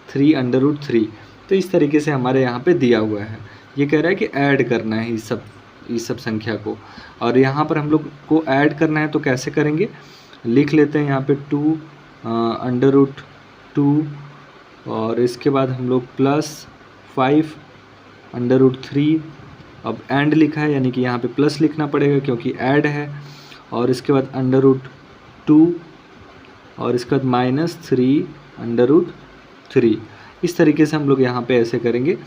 3 √3। तो इस तरीके से हमारे यहाँ पे दिया हुआ है, ये कह रहा है कि ऐड करना है इस सब संख्या को, और यहाँ पर हम लोग को ऐड करना है तो कैसे करेंगे, लिख लेते हैं यहाँ पे 2 √2 और इसके बाद हम लोग +5 √3, अब एंड लिखा है यानी कि यहाँ पे प्लस लिखना पड़ेगा क्योंकि ऐड है, और इसके बाद √2 और इसके बाद -3 √3। इस तरीके से हम लोग यहाँ पे ऐसे करेंगे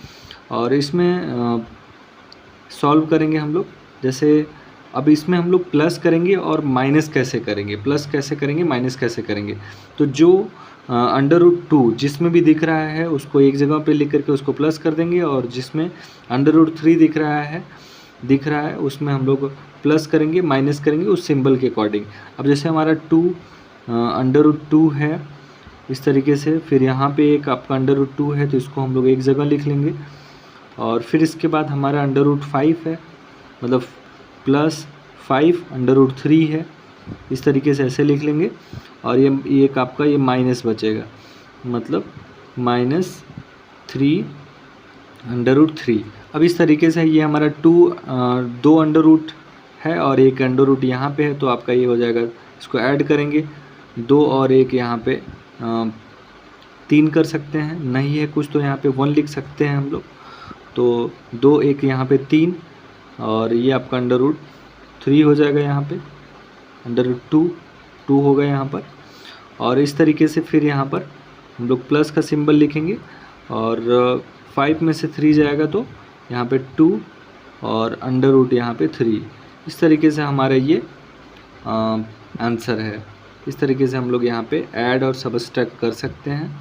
और इसमें सॉल्व करेंगे हम लोग। जैसे अब इसमें हम लोग प्लस करेंगे और माइनस कैसे करेंगे, प्लस कैसे करेंगे, माइनस कैसे करेंगे। तो जो √2 जिसमें भी दिख रहा है उसको एक जगह पे लिख करके उसको प्लस कर देंगे, और जिसमें √3 दिख रहा है उसमें हम लोग प्लस करेंगे, माइनस करेंगे उस सिंबल के अकॉर्डिंग। अब जैसे हमारा √2 है इस तरीके से, फिर यहाँ पे एक आपका √2 है तो इसको हम लोग एक जगह लिख लेंगे, और फिर इसके बाद हमारा √5 है, मतलब +5 √3 है, इस तरीके से ऐसे लिख लेंगे, और ये एक आपका ये माइनस बचेगा, मतलब -3 √3। अब इस तरीके से ये हमारा 2 अंडर है और एक अंडर यहाँ पे है, तो आपका ये हो जाएगा, इसको ऐड करेंगे 2 और 1 यहाँ पे 3 कर सकते हैं, नहीं है कुछ तो यहाँ पे 1 लिख सकते हैं हम लोग, तो 2 1 यहाँ पे 3, और ये आपका √3 हो जाएगा, यहाँ पे √2 होगा यहाँ पर। और इस तरीके से फिर यहाँ पर हम लोग प्लस का सिंबल लिखेंगे, और 5 में से 3 जाएगा तो यहाँ पे 2 और √ यहाँ पे 3। इस तरीके से हमारा ये आंसर है। इस तरीके से हम लोग यहाँ पे ऐड और सबट्रैक्ट कर सकते हैं,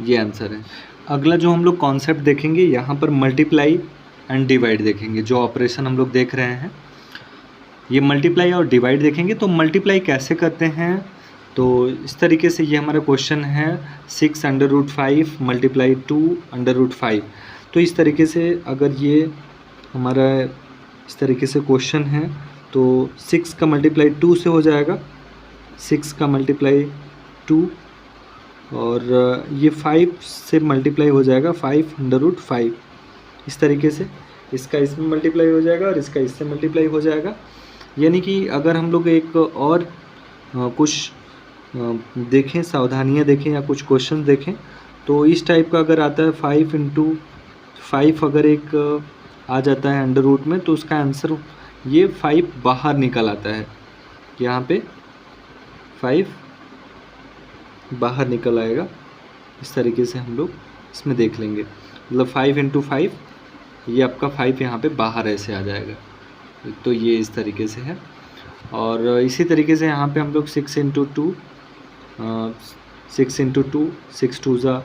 ये आंसर है। अगला जो हम लोग कॉन्सेप्ट देखेंगे, यहाँ पर मल्टीप्लाई एंड डिवाइड देखेंगे। जो ऑपरेशन हम लोग देख रहे हैं ये मल्टीप्लाई और डिवाइड देखेंगे। तो मल्टीप्लाई कैसे करते हैं, तो इस तरीके से ये हमारा क्वेश्चन है 6 √5 × 2 √5। तो इस तरीके से अगर ये हमारा इस तरीके से क्वेश्चन है तो 6 का मल्टीप्लाई 2 से हो जाएगा, 6 का मल्टीप्लाई 2, और ये 5 से मल्टीप्लाई हो जाएगा 5 √5। इस तरीके से इसका इसमें मल्टीप्लाई हो जाएगा और इसका इससे मल्टीप्लाई हो जाएगा। यानी कि अगर हम लोग एक और कुछ देखें, सावधानियां देखें या कुछ क्वेश्चन देखें, तो इस टाइप का अगर आता है 5 × 5 अगर एक आ जाता है अंडर रूट में तो उसका आंसर ये 5 बाहर निकल आता है, यहाँ पे 5 बाहर निकल आएगा। इस तरीके से हम लोग इसमें देख लेंगे, मतलब 5 इंटू 5 ये आपका 5 यहाँ पे बाहर ऐसे आ जाएगा। तो ये इस तरीके से है। और इसी तरीके से यहाँ पे हम लोग 6 इंटू 2 6 इंटू 2 6 2 ज़ा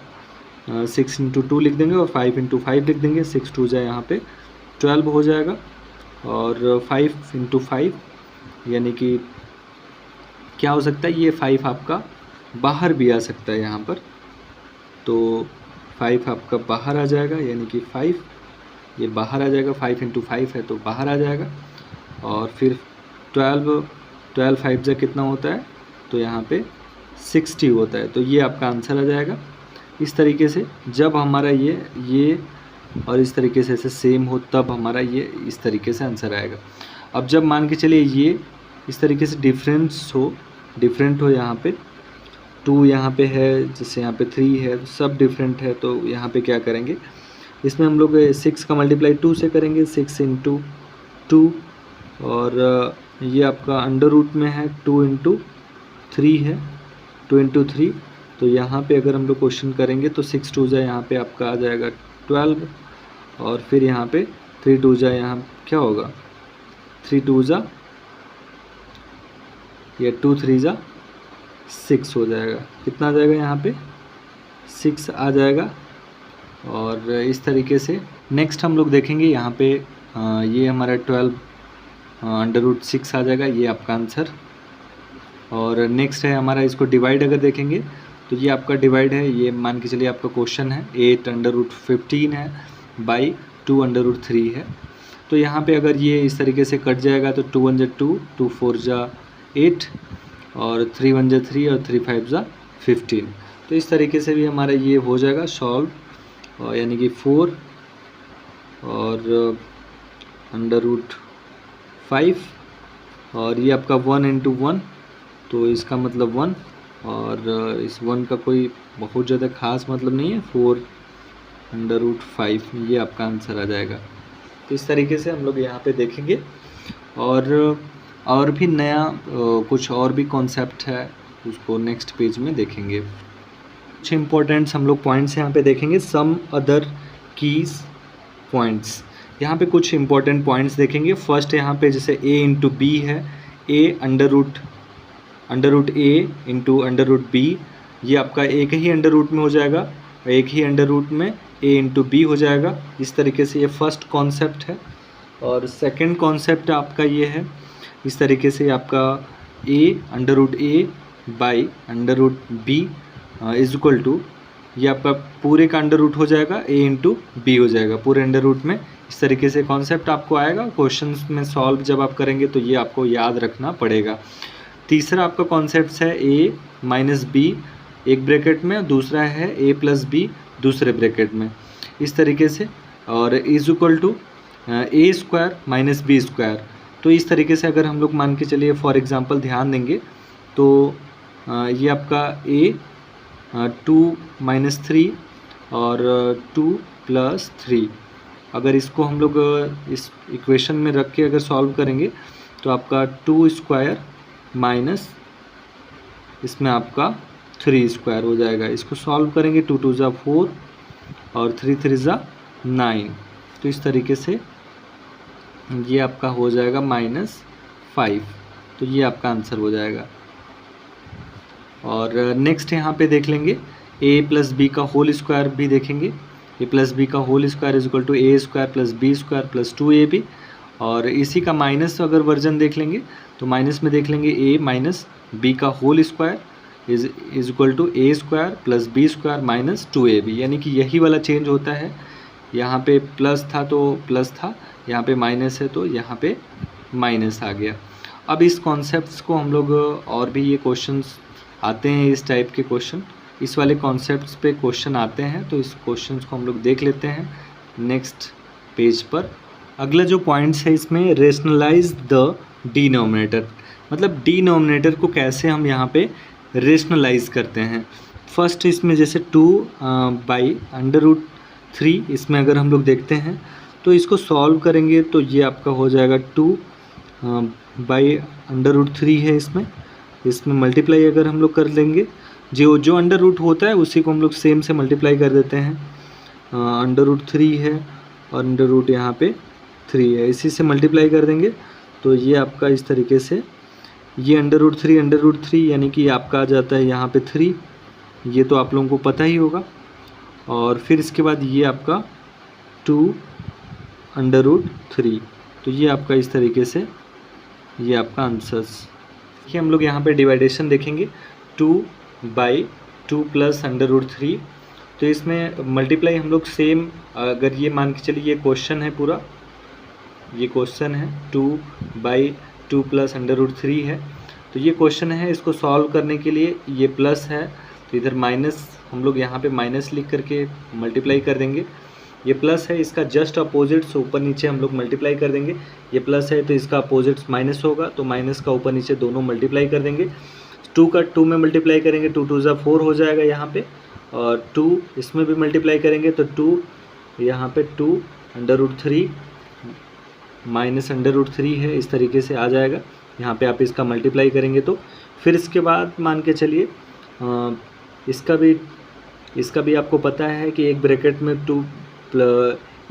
6 इंटू 2 लिख देंगे और 5 इंटू 5 लिख देंगे। 6 2 ज़ा यहाँ पे 12 हो जाएगा और 5 इंटू 5 यानी कि क्या हो सकता है, ये 5 आपका बाहर भी आ सकता है यहाँ पर। तो 5 आपका बाहर आ जाएगा, यानी कि 5 ये बाहर आ जाएगा। 5 इंटू 5 है तो बाहर आ जाएगा। और फिर 12 5 जा कितना होता है, तो यहाँ पे 60 होता है। तो ये आपका आंसर आ जाएगा। इस तरीके से जब हमारा ये और इस तरीके से ऐसे सेम हो तब हमारा ये इस तरीके से आंसर आएगा। अब जब मान के चलिए ये इस तरीके से डिफरेंट हो यहाँ पे 2 यहाँ पे है, जैसे यहाँ पे 3 है, सब डिफरेंट है। तो यहाँ पे क्या करेंगे, इसमें हम लोग 6 का मल्टीप्लाई 2 से करेंगे, 6 इंटू 2 और ये आपका अंडर रूट में है 2 इंटू 3 है, 2 इंटू 3। तो यहाँ पे अगर हम लोग क्वेश्चन करेंगे तो 6 2 जा यहाँ पे आपका आ जाएगा 12 और फिर यहाँ पे 3 2 जा यहाँ क्या होगा, 3 2 जा ये 2 3 जा 6 हो जाएगा। कितना आ जाएगा यहाँ पे 6 आ जाएगा। और इस तरीके से नेक्स्ट हम लोग देखेंगे यहाँ पे ये हमारा 12 अंडर रूट 6 आ जाएगा, ये आपका आंसर। और नेक्स्ट है हमारा, इसको डिवाइड अगर देखेंगे तो ये आपका डिवाइड है, ये मान के चलिए आपका क्वेश्चन है 8 अंडर रूट 15 है बाई 2 अंडर रूट 3 है। तो यहाँ पे अगर ये इस तरीके से कट जाएगा तो 2 1 जा 2, 2 4 जा 8 और 3 1 जा 3 और 3 5 जा 15। तो इस तरीके से भी हमारा ये हो जाएगा सॉल्व, और यानी कि 4 और अंडर रूट 5 और ये आपका 1 इंटू 1, तो इसका मतलब 1 और इस 1 का कोई बहुत ज़्यादा खास मतलब नहीं है, 4 अंडर रूट 5 ये आपका आंसर आ जाएगा। तो इस तरीके से हम लोग यहाँ पे देखेंगे। और भी नया कुछ और भी कॉन्सेप्ट है उसको नेक्स्ट पेज में देखेंगे। कुछ इम्पोर्टेंट्स हम लोग पॉइंट्स यहाँ पे देखेंगे, सम अदर कीज पॉइंट्स। यहाँ पे कुछ इम्पोर्टेंट पॉइंट्स देखेंगे। फर्स्ट यहाँ पे जैसे a इंटू बी है, a under root a into under root b, ये आपका एक ही अंडर रूट में हो जाएगा, एक ही अंडर रूट में a इंटू बी हो जाएगा। इस तरीके से ये फर्स्ट कॉन्सेप्ट है। और सेकंड कॉन्सेप्ट आपका ये है, इस तरीके से आपका a under root a by under root b is equal to, ये आपका पूरे का अंडर रूट हो जाएगा, a इंटू बी हो जाएगा पूरे अंडर रूट में। इस तरीके से कॉन्सेप्ट आपको आएगा, क्वेश्चंस में सॉल्व जब आप करेंगे तो ये आपको याद रखना पड़ेगा। तीसरा आपका कॉन्सेप्ट है a माइनस बी एक ब्रैकेट में, दूसरा है a प्लस बी दूसरे ब्रैकेट में, इस तरीके से। और is equal to a square minus b square. तो इस तरीके से अगर हम लोग मान के चलिए फॉर एग्जांपल ध्यान देंगे तो ये आपका a 2 माइनस 3 और 2 प्लस 3, अगर इसको हम लोग इस इक्वेशन में रख के अगर सॉल्व करेंगे तो आपका 2 स्क्वायर माइनस इसमें आपका 3 स्क्वायर हो जाएगा। इसको सॉल्व करेंगे 2 2 जा 4 और 3 3 जा 9। तो इस तरीके से ये आपका हो जाएगा -5। तो ये आपका आंसर हो जाएगा। और नेक्स्ट यहाँ पे देख लेंगे a प्लस बी का होल स्क्वायर भी देखेंगे। a प्लस बी का whole square is equal to a square plus b square plus 2ab। और इसी का माइनस अगर वर्जन देख लेंगे तो माइनस में देख लेंगे a माइनस बी का whole square is equal to a square plus b square minus 2ab। यानी कि यही वाला चेंज होता है, यहाँ पे प्लस था तो प्लस था, यहाँ पे माइनस है तो यहाँ पे माइनस आ गया। अब इस कॉन्सेप्ट्स को हम लोग और भी ये क्वेश्चंस आते हैं, इस टाइप के क्वेश्चन इस वाले कॉन्सेप्ट्स पे क्वेश्चन आते हैं, तो इस क्वेश्चंस को हम लोग देख लेते हैं नेक्स्ट पेज पर। अगला जो पॉइंट्स है इसमें रेशनलाइज द डिनोमिनेटर, मतलब डिनोमिनेटर को कैसे हम यहाँ पे रेशनलाइज करते हैं। फर्स्ट इसमें जैसे 2 बाई अंडर रूट 3 इसमें अगर हम लोग देखते हैं तो इसको सॉल्व करेंगे तो ये आपका हो जाएगा 2 बाई अंडर रूट 3 है। इसमें मल्टीप्लाई अगर हम लोग कर लेंगे, जो अंडर रूट होता है उसी को हम लोग सेम से मल्टीप्लाई कर देते हैं। अंडर रूट 3 है और अंडर रूट यहाँ पे 3 है, इसी से मल्टीप्लाई कर देंगे तो ये आपका इस तरीके से, ये अंडर रूट 3 यानी कि आपका आ जाता है यहाँ पे 3, ये तो आप लोगों को पता ही होगा। और फिर इसके बाद ये आपका 2 अंडर रूट 3, तो ये आपका इस तरीके से ये आपका आंसर्स। देखिए हम लोग यहाँ पे डिवाइडेशन देखेंगे 2/2 प्लस अंडर रूट 3, तो इसमें मल्टीप्लाई हम लोग सेम, अगर ये मान के चलिए ये क्वेश्चन है पूरा, ये क्वेश्चन है 2/2 प्लस अंडर रूट 3 है, तो ये क्वेश्चन है। इसको सॉल्व करने के लिए ये प्लस है तो इधर माइनस, हम लोग यहाँ पे माइनस लिख करके मल्टीप्लाई कर देंगे। ये प्लस है, इसका जस्ट अपोजिट्स ऊपर नीचे हम लोग मल्टीप्लाई कर देंगे। ये प्लस है तो इसका अपोजिट्स माइनस होगा, तो माइनस का ऊपर नीचे दोनों मल्टीप्लाई कर देंगे। 2 का 2 में मल्टीप्लाई करेंगे, 2 2 ज़ा 4 हो जाएगा यहाँ पे, और 2 इसमें भी मल्टीप्लाई करेंगे तो 2 यहाँ पे 2 under root 3 minus under root 3 है, इस तरीके से आ जाएगा। यहाँ पे आप इसका मल्टीप्लाई करेंगे तो फिर इसके बाद मान के चलिए इसका भी आपको पता है कि एक ब्रैकेट में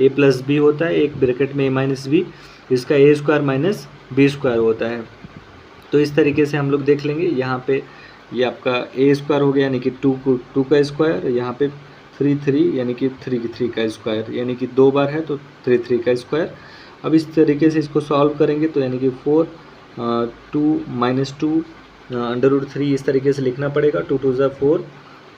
a प्लस बी होता है, एक ब्रैकेट में a माइनस बी, इसका a square minus b square होता है। तो इस तरीके से हम लोग देख लेंगे। यहाँ पे ये आपका a स्क्वायर हो गया यानी कि 2 का स्क्वायर, यहाँ पे 3 यानी कि 3 का स्क्वायर, यानी कि 2 बार है तो 3 का स्क्वायर। अब इस तरीके से इसको सॉल्व करेंगे तो यानी कि 2 माइनस 2 अंडर रूट 3 इस तरीके से लिखना पड़ेगा, 2 2 ज़ा 4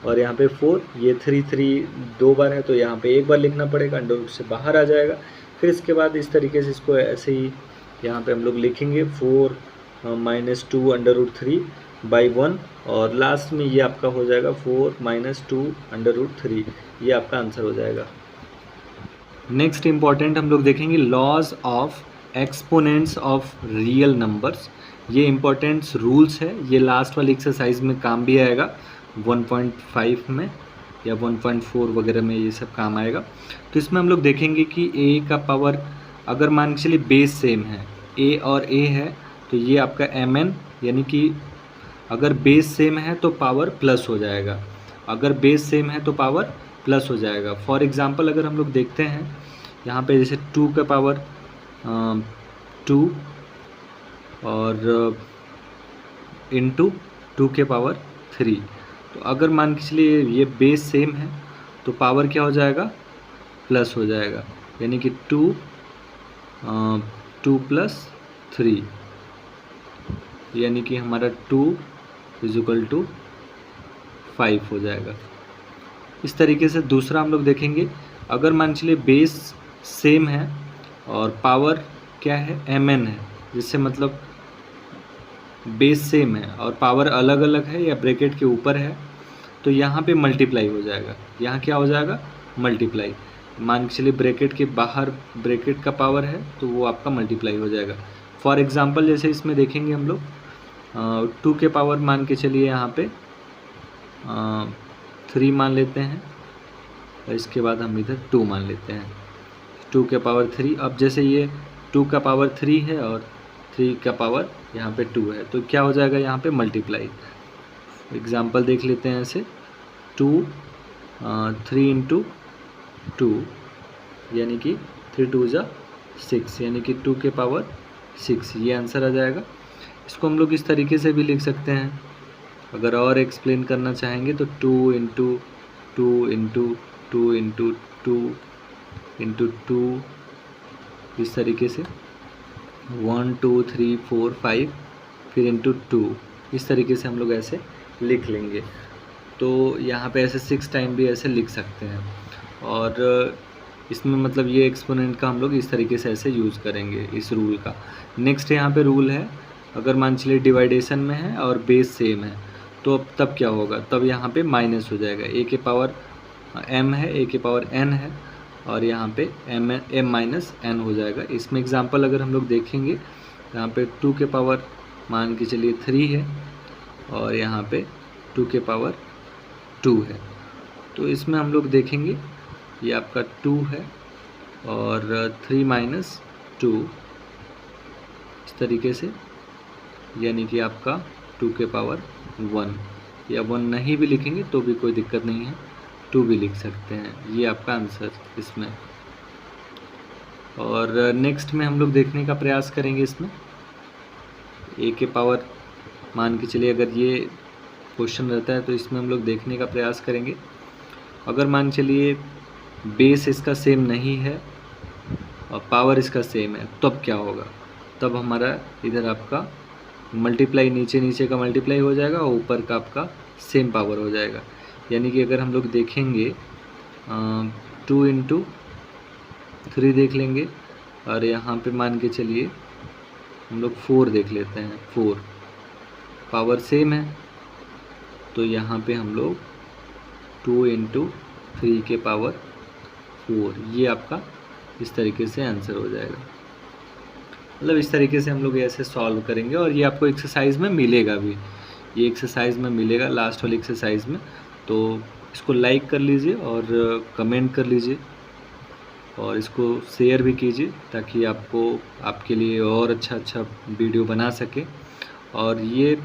और यहाँ पे 4, ये 3 2 बार है तो यहाँ पे एक बार लिखना पड़ेगा, अंडर रूट से बाहर आ जाएगा। फिर इसके बाद इस तरीके से इसको ऐसे ही यहाँ पे हम लोग लिखेंगे 4 माइनस 2 अंडर रूट 3 बाई 1, और लास्ट में ये आपका हो जाएगा 4 माइनस 2 अंडर रूट 3, ये आपका आंसर हो जाएगा। नेक्स्ट इम्पॉर्टेंट हम लोग देखेंगे laws of exponents of real numbers. ये इम्पॉर्टेंट्स रूल्स है, ये लास्ट वाली एक्सरसाइज में काम भी आएगा, 1.5 में या 1.4 वगैरह में ये सब काम आएगा। तो इसमें हम लोग देखेंगे कि a का पावर, अगर मान के चलिए बेस सेम है, a और a है, तो ये आपका mn, यानी कि अगर बेस सेम है तो पावर प्लस हो जाएगा, अगर बेस सेम है तो पावर प्लस हो जाएगा। फॉर एग्जांपल अगर हम लोग देखते हैं यहाँ पे जैसे 2 का पावर 2 और इंटू 2 के पावर 3, तो अगर मान के चलिए ये बेस सेम है तो पावर क्या हो जाएगा, प्लस हो जाएगा, यानी कि 2 प्लस 3, यानी कि हमारा 2 = 5 हो जाएगा। इस तरीके से दूसरा हम लोग देखेंगे, अगर मान चलिए बेस सेम है और पावर क्या है, mn है, जिससे मतलब बेस सेम है और पावर अलग अलग है या ब्रैकेट के ऊपर है, तो यहाँ पे मल्टीप्लाई हो जाएगा। यहाँ क्या हो जाएगा, मल्टीप्लाई। मान के चलिए ब्रैकेट के बाहर ब्रैकेट का पावर है तो वो आपका मल्टीप्लाई हो जाएगा। फॉर एग्जांपल जैसे इसमें देखेंगे हम लोग 2 के पावर मान के चलिए यहाँ पे 3 मान लेते हैं, और इसके बाद हम इधर 2 मान लेते हैं, 2 के पावर 3। अब जैसे ये 2 का पावर 3 है और 3 का पावर यहाँ पे 2 है, तो क्या हो जाएगा यहाँ पे मल्टीप्लाई। एग्जांपल देख लेते हैं ऐसे 3 × 2 यानी कि 3 2 ज़ा 6, यानी कि 2 के पावर 6, ये आंसर आ जाएगा। इसको हम लोग इस तरीके से भी लिख सकते हैं, अगर और एक्सप्लेन करना चाहेंगे तो 2 × 2 × 2 × 2 × 2, इस तरीके से 1 2 3 4 5 फिर × 2, इस तरीके से हम लोग ऐसे लिख लेंगे। तो यहाँ पे ऐसे 6 टाइम भी ऐसे लिख सकते हैं, और इसमें मतलब ये एक्सपोनेंट का हम लोग इस तरीके से ऐसे यूज़ करेंगे इस रूल का। नेक्स्ट यहाँ पे रूल है, अगर मान चलिए डिवाइडेशन में है और बेस सेम है तो तब क्या होगा, तब यहाँ पे माइनस हो जाएगा। a के पावर m है, a के पावर n है, और यहाँ पे m माइनस n हो जाएगा। इसमें एग्जांपल अगर हम लोग देखेंगे, यहाँ पे 2 के पावर मान के चलिए 3 है और यहाँ पे 2 के पावर 2 है, तो इसमें हम लोग देखेंगे ये आपका 2 है और 3 माइनस 2 इस तरीके से, यानी कि आपका 2 के पावर 1, या 1 नहीं भी लिखेंगे तो भी कोई दिक्कत नहीं है, 2 भी लिख सकते हैं। ये आपका आंसर इसमें। और नेक्स्ट में हम लोग देखने का प्रयास करेंगे इसमें a के पावर, मान के चलिए अगर ये क्वेश्चन रहता है तो इसमें हम लोग देखने का प्रयास करेंगे। अगर मान चलिए बेस इसका सेम नहीं है और पावर इसका सेम है, तब क्या होगा? तब हमारा इधर आपका मल्टीप्लाई, नीचे नीचे का मल्टीप्लाई हो जाएगा और ऊपर का आपका सेम पावर हो जाएगा। यानी कि अगर हम लोग देखेंगे 2 इंटू 3 देख लेंगे, और यहाँ पे मान के चलिए हम लोग 4 देख लेते हैं। 4 पावर सेम है तो यहाँ पे हम लोग 2 इंटू 3 के पावर 4, ये आपका इस तरीके से आंसर हो जाएगा। मतलब इस तरीके से हम लोग ऐसे सॉल्व करेंगे, और ये आपको एक्सरसाइज में मिलेगा भी, ये एक्सरसाइज में मिलेगा लास्ट वाली एक्सरसाइज में। तो इसको लाइक कर लीजिए और कमेंट कर लीजिए और इसको शेयर भी कीजिए ताकि आपको, आपके लिए और अच्छा वीडियो बना सके। और ये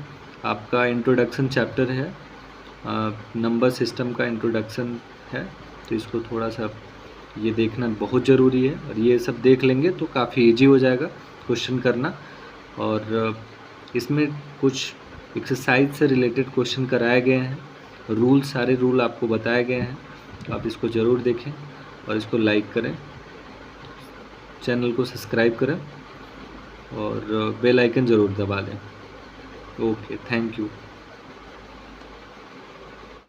आपका इंट्रोडक्शन चैप्टर है, नंबर सिस्टम का इंट्रोडक्शन है, तो इसको थोड़ा सा ये देखना बहुत ज़रूरी है। और ये सब देख लेंगे तो काफ़ी इजी हो जाएगा क्वेश्चन करना। और इसमें कुछ एक्सरसाइज से रिलेटेड क्वेश्चन कराए गए हैं, रूल, सारे रूल आपको बताए गए हैं, तो आप इसको ज़रूर देखें और इसको लाइक करें, चैनल को सब्सक्राइब करें और बेल आइकन ज़रूर दबा दें। Okay, thank you.